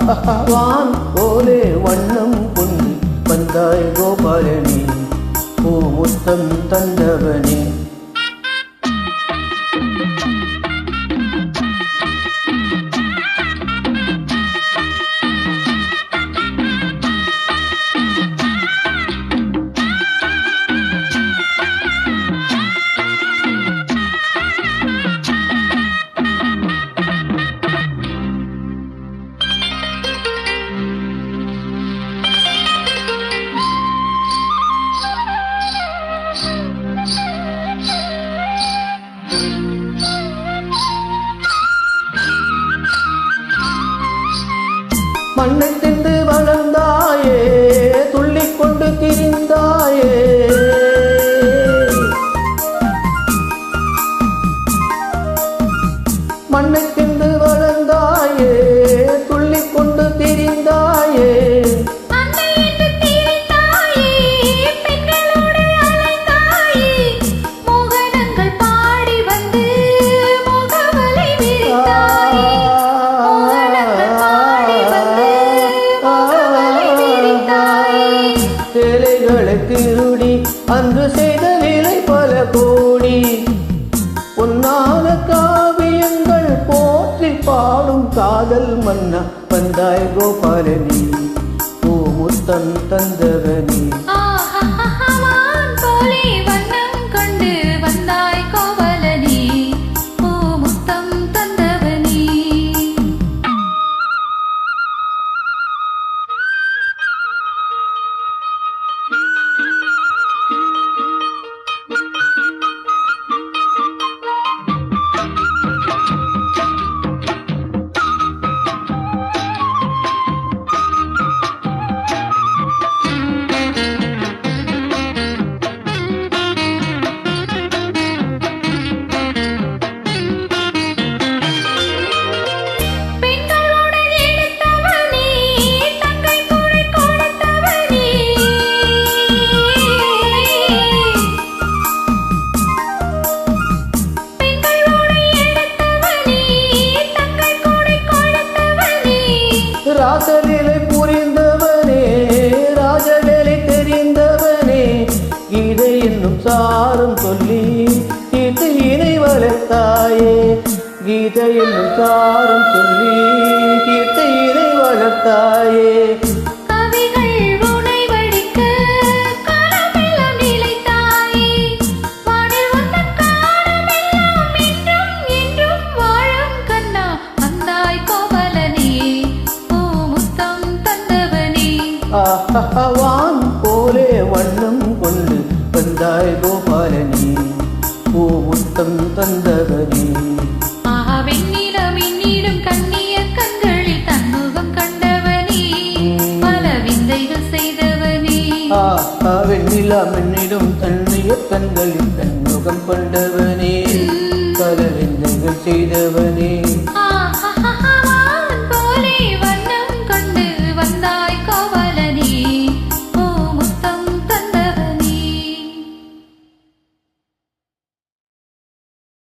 வான் போலே வண்ணம் கொண்டு வந்தாய் கோபாலனே, பூமுத்தம் தந்தவனே. மண்ணை தின்று வளர்ந்தாயே, துள்ளிக்கொண்டு திரிந்தாயே, மண்ணை தின்று வளர்ந்தாயே, துள்ளிக்கொண்டு திரிந்தாயே. சேலைகளை திருடி அன்று செய்த நிலை பல கோடி, பொன்னான காவியங்கள் போற்றி பாடும் காதல் மன்னா வந்தாய் கோபாலனே, பூமுத்தம் தந்தவனே. ராசலீலை புரிந்தவனே, ராஜவேலை தெரிந்தவனே, கீதை என்னும் சாரம் சொல்லி கீர்த்தியினை வளர்த்தாயே, கீதை என்னும் சாரம் சொல்லி கீர்த்தியினை வளர்த்தாயே. வான் போலே வண்ணம் கொண்டு வந்தாய் கோபாலனே, பூமுத்தம் தந்தவனே. வெண்ணிலும் கண்ணிய கண்களில் தன்முகம் கண்டவனே, பல விந்தைகள் செய்தவனே. வெண்ணிலா மென்னிடும் தன்னிய கண்களில் தன்முகம் கொண்டவனே, பல விந்தைகள் செய்தவனே.